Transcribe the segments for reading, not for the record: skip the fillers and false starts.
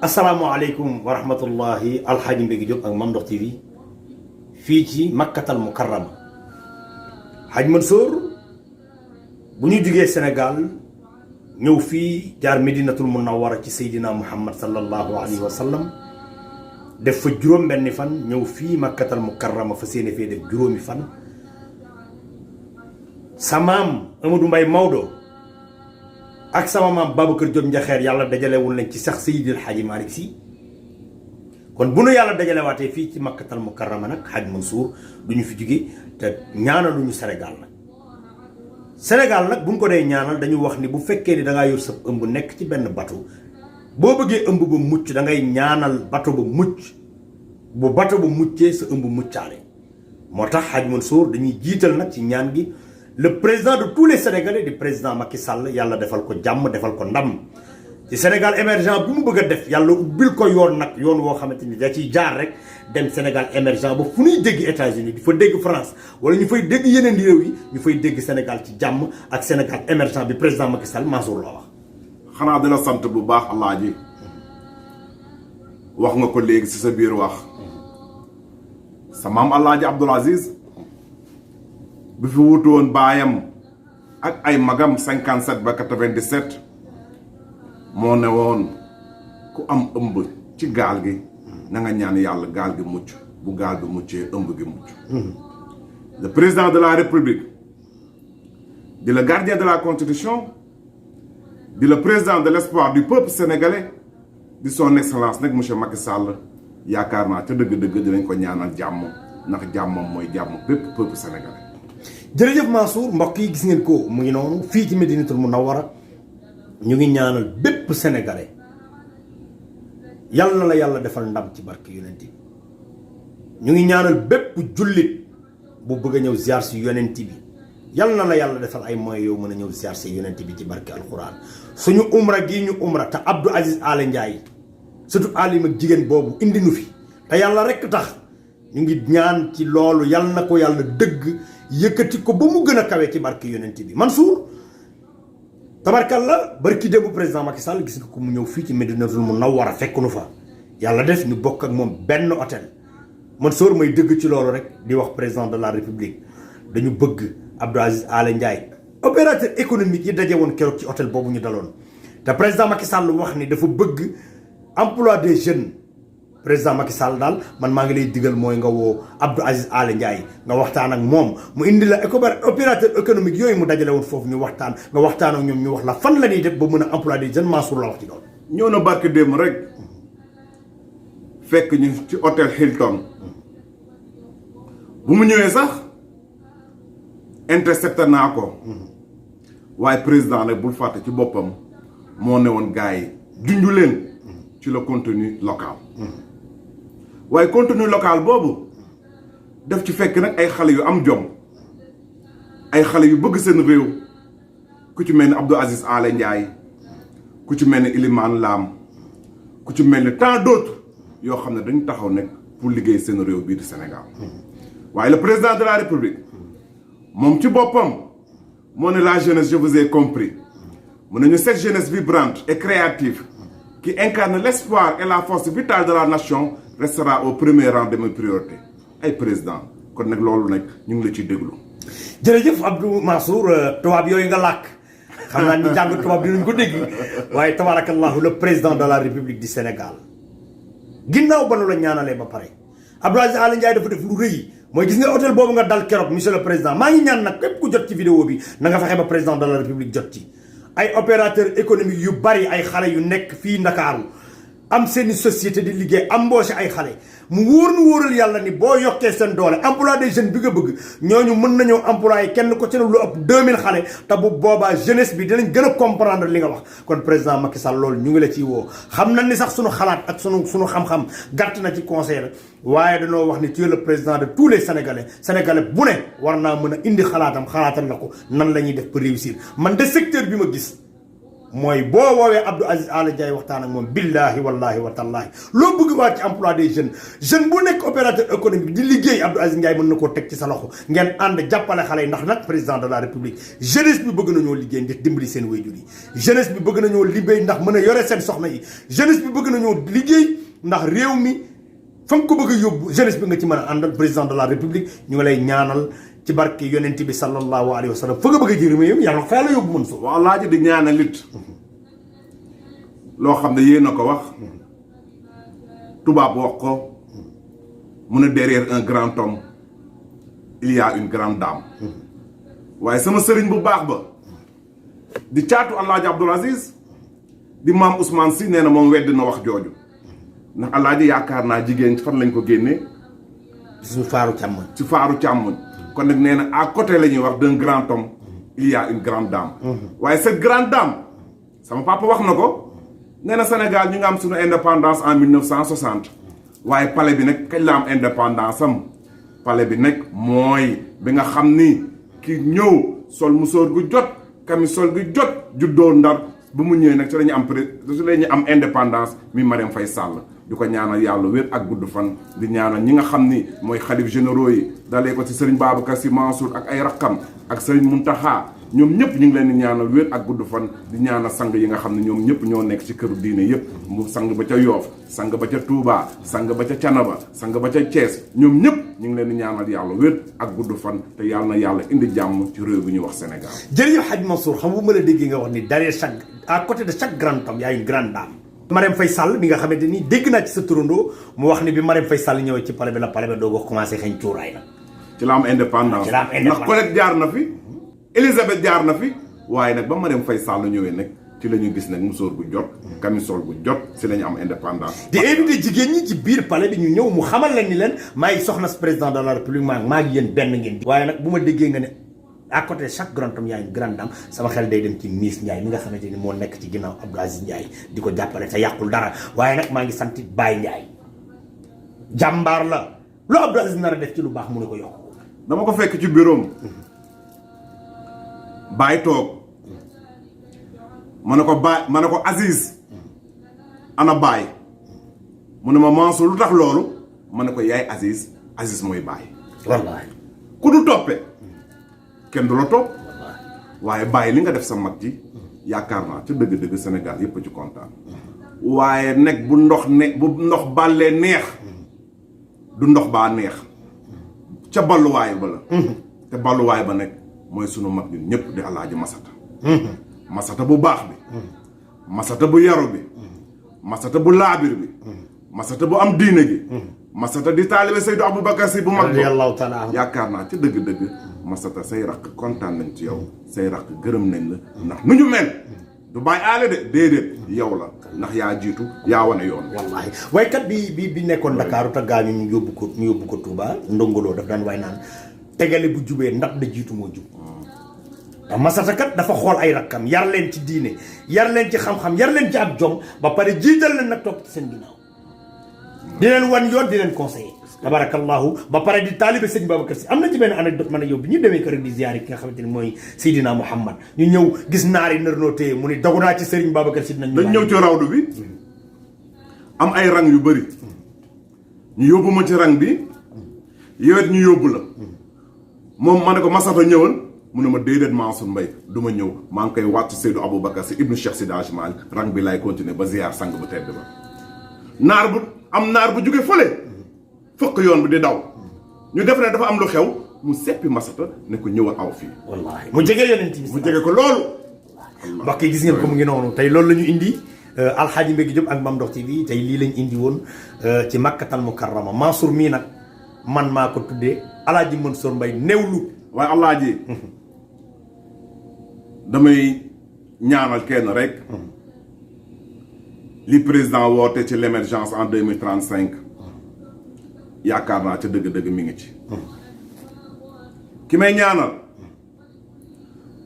asalaamaaleykum wa rahmatullahi alxaaji Mbégi Diop ak NDOKH TV fii ci makkatal moukarrama Hadj Mansour bu ñu jugee Sénégal ñëw fii jaar Medinatul Munawwara ci Seydina Muhammad sallallahu alayhi wa sallam def fa juróom benni fan ñëw fii makkatal moukarrama fa séene fee def juróomi fan sa maam Amadou Mbaye Maodo ak sama maam Babacar Diop Njaxeer yàlla dajalewul leen ci sax Seydil Hadji Malick Sy kon bu nu yàlla dajalewaatee fii ci makkatal mukarrama nag Hadj Mansour du ñu fi jóge te ñaanaluñu Sénégal nag Sénégal nag bu ñu ko dee ñaanal dañu wax ni bu fekkee ni da ngaa yor sa ëmb nekk ci benn bateau boo bëggee ëmb ba mucc da ngay ñaanal bateau ba mucc bu bateau ba muccee sa ëmb muccaale moo tax Hadj Mansour dañuy jiital nag ci ñaan gi le président de tous les Sénégalais di président Macky Sall yàlla defal ko jàmm defal ko ndam ci Sénégal émergent bi mu bëgg a def yàlla ubbil ko yoon nag yoon woo xamante ni da ciy jaar rek dem Sénégal émergent ba fu ñuy dégg États-Unis di fa dégg France wala ñu fay dégg yeneen réew yi ñu fay dégg Sénégal ci jàmm ak Sénégal émergent bi président Macky Sall Mansour la wax. xanaa dina sant bu baax Alaaji wax nga ko léegi ci sa biir wax sa maam Alaaji Abdoul Aziz bi fi wutu woon baayam ak ay magam 57 ba 97 moo ne woon ku am ëmb ci gaal gi na nga ñaan yàlla gaal gi mucc bu gaal bi muccee ëmb gi mucc. Le président de la République di le gardien de la Constitution di le président de l'espoir du peuple sénégalais di son excellence nag monsieur Macky Sall yaakaar naa ca dëgg-dëgg dinañ ko ñaanal jàmm ndax jàmmam mooy jàmm bépp peuple sénégalais. jërëjëf Mansour mbokk yi gis ngeen ko mu ngi noonu fii ci Medinatul Munawwara ñu ngi ñaanal bépp sénégalais yàlla na la yàlla defal ndam ci barke yonent bi ñu ngi ñaanal bépp jullit bu bëgg a ñëw ziar si yonent bi yàlla na la yàlla defal ay moyens yow mën a ñëw ziar si yonent bi ci barke alquran suñu umra gii ñu umra te Abdou Aziz Aly Ndiaye surtout alim ak jigéen boobu indi nu fi te yàlla rekk tax ñu ngi ñaan ci loolu yàlla na ko yàlla dëgg yëkkati ko ba mu gën a kawe ci barke yonent bi Mansour tabarkalla barki démb président Macky Sall gis nga ko mu ñëw fii ci Medinatul Munawwara fekk nu fa yàlla def ñu bokk ak moom benn hôtel Mansour may dëgg ci loolu rek di wax président de la république dañu bëgg Abdou Aziz Aly Ndiaye opérateur économique yi daje woon keroog ci hôtel boobu ñu daloon te président Macky Sall wax ni dafa bëgg emploi des jeunes président Macky Sall daal man maa ngi lay digal mooy nga woo Abdou Aziz Aly Ndiaye nga waxtaan ak moom mu indi la opérateur économique yooyu mu dajale woon foofu ñu waxtaan nga waxtaan ak ñoom ñu wax la fan la ñuy def ba mën a emploi des jeunes Mansour la wax ci loolu. ñëw na barke démb rek fekk ñu ci hôtel Hilton bu mu ñëwee sax intercepté naa ko waaye président nag bul fàtte ci boppam moo ne woon gars yi junju leen ci le contenu local. waaye contenu local boobu daf ci fekk nag ay xale yu am jom ay xale yu bëgg seen réew ku ci mel ni Abdou Aziz Aly Ndiaye ku ci mel ni Ilimane Lam ku ci mel ni tant d'autres yoo xam ne dañu taxaw nekk pour liggéey seen réew bii di Sénégal waaye le président de la République moom ci boppam moo ne la jeunesse je vous ai compris mu ne ñu cette jeunesse vibrante et créative qui incarne l'espoir et la force vitale de la nation restera au premier rang de mes priorités ay président kon nag loolu nag ñu ngi la ciy déglu. jërëjëf Abdou Mansour tubaab yooyu nga làkk xam naa ni jàng tubaab dinañ ko dégg waaye tabarakallahu le président de la république du Sénégal ginnaaw ba nu la ñaanalee ba pare Abdou Aziz Aly Ndiaye dafa def lu rëy mooy gis nga hôtel boobu nga dal keroog monsieur le président maa ngi ñaan nag képp ku jot ci vidéo bi na nga fexe ba président de la république jot ci ay opérateur économique yu bari ay xale yu nekk fii Ndakaaru am seeni société di liggéey embauché ay xale mu wóor nu wóoral yàlla ni boo yokkee seen doole emploi des jeunes bi nga bëgg ñooñu mën nañoo employé kenn ko ci ne lu ëpp 2000 xale te bu boobaa jeunesse bi dinañ gën a comprendre li nga wax kon président Macky Sall loolu ñu ngi la ciy woo xam na ni sax sunu xalaat ak sunu xam-xam gàtt na ci conseil la waaye dañoo wax ni tu es le président de tous les sénégalais bu ne war naa mën a indi xalaatal la ko nan la ñuy def pour réussir man de secteur bi ma gis mooy boo woowee Abdou Aziz Ala Ndiaye waxtaan ak moom billahi wallahi wa tallahi loo bëgg waat ci emploi des jeunes jeune bu nekk opérateur économique di liggéey Abdou Aziz Ndiaye mën na koo teg ci sa loxo ngeen ànd jàppale xale yi ndax nag président de la république jeunesse bi bëgg nañoo liggéey ndax dimbali seen waajur yi jeunesse bi bëgg nañoo liggéey ndax mën a yore seen soxna yi jeunesse bi bëgg nañoo liggéey ndax réew mi fa nga ko bëgg a yóbbu jeunesse bi nga ci mën a àndal président de la république ñu ngi lay ñaanal ci barke yonent bi sallallahu alayhi wa sallam fa nga bëgg a jëriñoo yow yàlla fa la yóbbu mën fa. waaw laaji di ñaanal it loo xam ne yéen a ko wax tubaab wax ko mu ne derrière un grand homme il y a une grande dame. waaye sama sëriñ bu baax ba di caatu Alaaji Abdoul Aziz di maam Ousmane Sy nee na moom wedd na wax jooju ndax Alaaji yaakaar naa jigéen fan lañ ko génnee. ci faaru càmmoñ. ci faaru càmmoñ. kon nag nee na à côté la ñuy wax d'un grand homme il y a une grande dame. waaye cette grande dame sama papa wax na ko nee na Sénégal ñu nga am suñu indépendance en 1960 waaye palais bi nag kañ la am indépendance am palais bi nag mooy bi nga xam ni ki ñëw sol musóor gu jot camisole gu jot juddoo Ndar bu mu ñëwee nag ci la ñu am indépendance mi Marième Faye Sall di ko ñaanal yàlla wér ak gudd fan di ñaanal ñi nga xam ni mooy xalif généraux yi dalee ko ci Serigne Babacar Sy Mansour ak ay rakkam ak Serigne Mountakha ñoom ñëpp ñu ngi leen di ñaanal wér ak gudd fan di ñaanal sang yi nga xam ne ñoom ñëpp ñoo nekk ci këru diine yëpp mu sang ba ca Yoof sang ba ca Touba sang ba ca Canaba sang ba ca Thiès ñoom ñëpp ñu ngi leen di ñaanal yàlla wér ak gudd fan te yàlla na yàlla indi jàmm ci réew bi ñuy wax Sénégal. jërëjëf Hadj Mansour xam nga ma la déggee nga wax ni derrière chaque à côté de chaque grand homme y a une grande dame. Marième Faye Sall bi nga xamante ni dégg naa ci sa turandoo mu wax ni bi Marième Faye Sall ñëwee ci palais bi la palais bi doog a commencé xëy cuuraay la. ci la am indépendance ndax Colette jaar na fi Elisabeth jaar na fi waaye nag ba Marième Faye Sall ñëwee nag ci la ñu gis nag musóor gu jot camisole gu jot si la ñu am indépendance. di invité jigéen ñi ci biir palais bi ñu ñëw mu xamal leen ni leen maay soxna si président de la république maa ngi yéen benn ngeen di. waaye nag bu ma déggee nga ne à côté de chaque grand homme y a une grande dame sama xel day dem ci Miss Ndiaye mi nga xamante ni moo nekk ci ginnaaw Abdou Aziz Ndiaye di ko jàppale te yàqul dara waaye nag maa ngi sant Baye Ndiaye jàmbaar la lu Abdou Aziz nar a def ci lu baax mu ne ko yokk. dama ko fekk ci bureau Baye toog ma ne ko Aziz ana Baye mu ne ma Mansour lu tax loolu ma ne ko yaay Aziz mooy Baye. wallaahi ku du toppe kenn du la topp waaye Baye li nga def sa mag ji yaakaar naa ca dëgg-dëgg Sénégal yëpp a ci kontaan waaye nekk bu ndox bàllee neex du ndox baa neex ca balluwaay ba la te balluwaay ba nekk mooy sunu mag ñun ñëpp di Alaaji Masata bu baax bi Masata bu yaru bi Masata bu laabir bi Masata bu am diine gi Masata di taalibe Seydou Aboubacar Sy bu mag ba yaakaar naa ci dëgg-dëgg Masata say rakk kontaan nañ ci yow say rakk gërëm nañ la ndax nu ñu mel du bàyyi aale de déedéet yow la ndax yaa jiitu yaa wane yoon. wallaahi waykat bi nekkoon Ndakaaru te gaañu ñu yóbbu ko Touba ndongoloo daf daan way naan tegale bu jubee ndab da jiitu moo jub. ndax Masata kat dafa xool ay rakkam yar leen ci diine yar leen ci xam-xam yar leen ci ab jom ba pare jiital leen nag toog ci seen ginnaaw di leen wan yoon di leen conseiller. tabarakallahu ba pare di taalibe sëñ Babacar Sy am na ci benn anecdote man a yow bi ñu demee kër di ziyaare ki nga xamante ni mooy Seydina Mouhamad ñu ñëw gis naari nar noo téye mu ni dogu naa ci sëriñ Babacar Sy dañ ñëw ci rawdu bi am ay rang yu bëri ñu yóbbu ma ci rang bi yowet ñu yóbbu la moom ma ne ko Masata ñëwal mu ne ma déedéet Mansour Mbaye du ma ñëw maa ngi koy wàcc Seydou Aboubacar Sy ibnu Cheikh Sidi Hadji Malick rang bi laay continuer ba ziyaar sang bu tedd ba naar bu jóge fële fëkk yoon bi di daw ñu def ne dafa am lu xew mu seppi Masata ne ko ñëwal aw fii. wallaahi mu jege yonent bi mu jege ko loolu. mbokk yi gis ngeen ko mu ngi noonu tey loolu la ñu indi Alxaaji Mbégi Diop ak Mame Ndokh TV tey lii lañ indi woon ci makkatal mukarrama Mansour mii nag man maa ko tuddee Alaaji Mansour Mbaye néewlu. waaye Alaaji damay ñaanal kenn rek li président woote ci l'émergence en 2035 yaakaar naa ca dëgg-dëgg mi ngi ci ki may ñaanal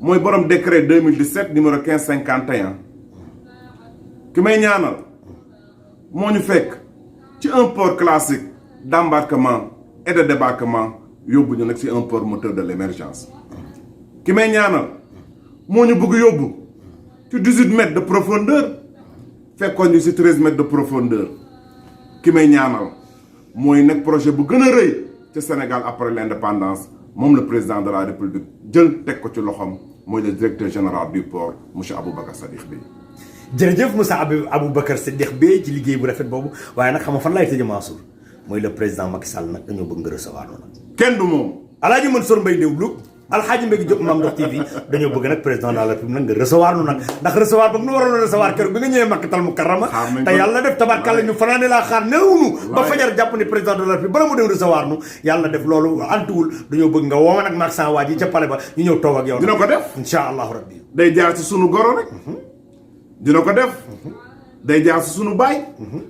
mooy borom décret 2017 numéro 1551 ki may ñaanal moo ñu fekk ci un port classique d'embarquement et de débarquement yóbbu ñu nag ci un port moteur de l'émergence ki may ñaanal moo ñu bëgg yóbbu ci 18 mètres de profondeur fekkoon ñu ci 13 mètres de profondeur ki may ñaanal mooy nekk projet bu gën a rëy ci Sénégal après l'indépendance moom le président de la République jël teg ko ci loxoom mooy le directeur général du port monsieur Aboubacar Sadikh Bèye. jërëjëf Moussa Aboubacar Sadikh Bèye ci liggéey bu rafet boobu waaye nag xam nga fan laay tëjee Mansour mooy le président Macky Sall nag dañoo bëgg nga recevoir noonu. kenn du moom. Alaaji Mansour Mbaye Ndewlu Alxaaji Mbégi Diop Mame Ndokh TV dañoo bëgg nag président de la République nag nga recevoir nu nag ndax recevoir ba nu waroon a recevoir keroog bi nga ñëwee makkatal mukarrama te yàlla def tabarkàlla ñu fanaane laa xaar newunu ba fajar jàpp ni président de la République bala mu dem recevoir nu yàlla def loolu antuwul dañoo bëgg nga wooma nag maag sa waa ji ca pale ba ñu ñëw toog ak yow dina ko def insha allahu rabbi day jaar ci sunu goro rek dina ko def day jaar ci sunu baay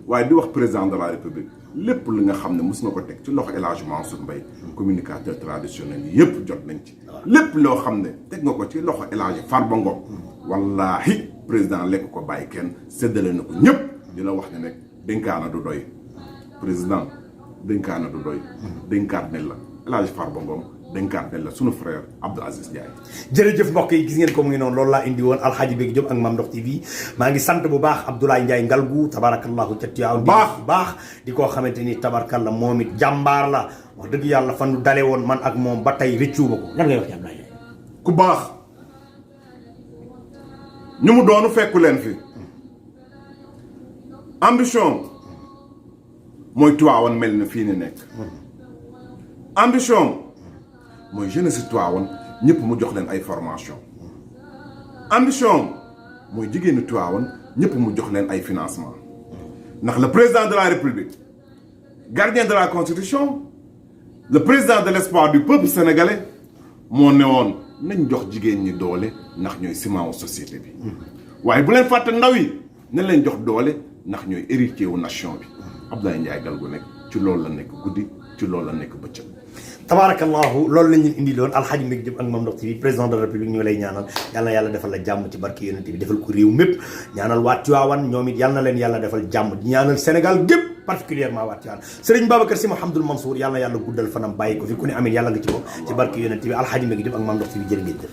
waaye di wax président de la République lépp li nga xam ne mos na ko teg ci loxo El Hadj Mansour Mbaye communicateur traditionnel yi yëpp jot nañ ci lépp loo xam ne teg nga ko ci loxo El Hadj Farba Ngom wallaahi président lekk ko bàyyi kenn séddale na ko ñëpp di la wax ne nag dénkaana du doy président dénkaana du doy dénkaat ne la El Hadj Farba Ngom dénkaat ne la sunu frère Abdou Aziz Ndiaye. jërëjëf mbokk yi gis ngeen ko mu ngi noonu loolu laa indi woon Alxaaji Mbégi Diop ak Mame Ndokh TV maa ngi sant bu baax Abdoulaye Ndiaye Ngalgu tabarakallahu ca Tiwaawan baax di koo xamante ni tabarakalla moom it jàmbaar la wax dëgg yàlla fan lu dale woon man ak moom ba tey rëccuuma ko lan ngay wax ci Abdoulaye Ndiaye ku baax ñu mu doonu fekku leen fi ambition mooy Tiwaawan mel na fii ni nekk ambition mooy jeunesse Tiwaawan ñëpp mu jox leen ay formation ambition mooy jigéenu Tiwaawan ñëpp mu jox leen ay financement ndax le président de la République gardien de la constitution le président de l'espoir du peuple sénégalais moo ne woon nañ jox jigéen ñi doole ndax ñooy ciment wu société bi waaye bu leen fàtte ndaw yi nañ leen jox doole ndax ñooy héritier wu nation bi Abdoulaye Ndiaye Ngalgu nekk ci loolu la nekk guddi ci loolu la nekk bëccëg tabarakallahu loolu la ñu indi loon Alxaaji Mbégi Diop ak Mame Ndokh TV président de la République ñu ngi lay ñaanal yal na yàlla defal la jàmm ci barke yonent bi defal ko réew mépp ñaanal waa Tiwaawan ñoom it yal na leen yàlla defal jàmm di ñaanal Sénégal gépp particulièrement waa Tiwaawan Serigne Babacar Sy Mouhamadoul Mansour yal na yàlla guddal fanam bàyyi ko fi ku ne amin yàlla nga ci ko ci barke yonent bi Alxaaji Mbégi Diop ak Mame Ndokh TV jërë ngeen jëf